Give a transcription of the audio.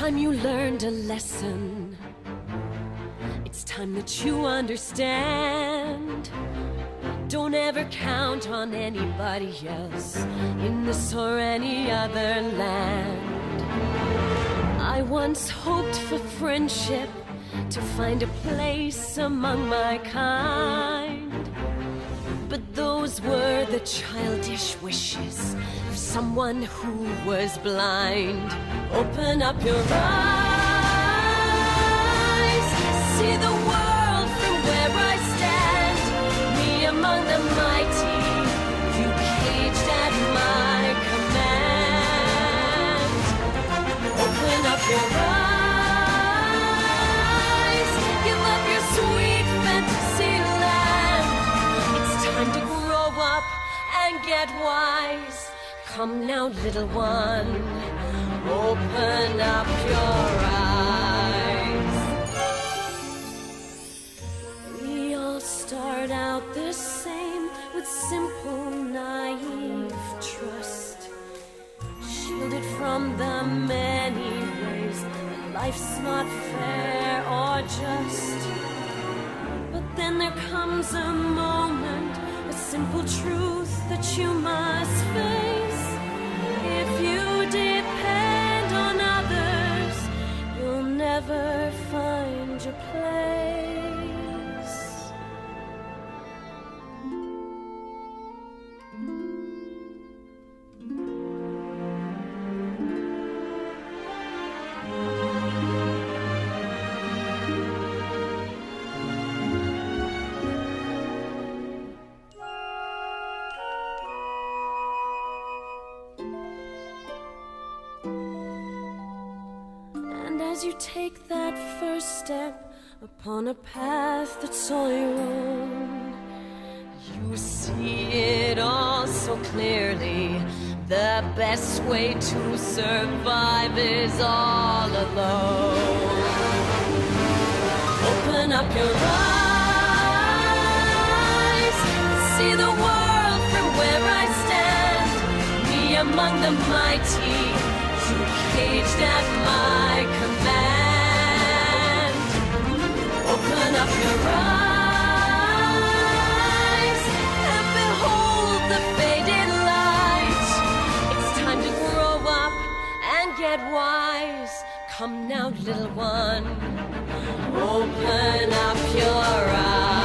time you learned a lesson. It's time that you understand. Don't ever count on anybody else in this or any other land. I once hoped for friendship, to find a place among my kind. But those were the childish wishes of someone who was blind. Open up your eyes, see the world from where I stand. Me among the mighty, you caged at my command. Open up your eyes, give up your sweet fantasy land. It's time to grow up and get wise. Come now, little one, open up your eyes. We all start out the same, with simple, naive trust, shielded from the many ways that life's not fair or just. But then there comes a moment, a simple truth that you must face. If you depend on others, you'll never find your place. As you take that first step upon a path that's all your own, you see it all so clearly. The best way to survive is all alone. Open up your eyes, see the world from where I stand. Me among the mighty, you caged at my command. Open up your eyes and behold the faded light. It's time to grow up and get wise. Come now, little one, open up your eyes.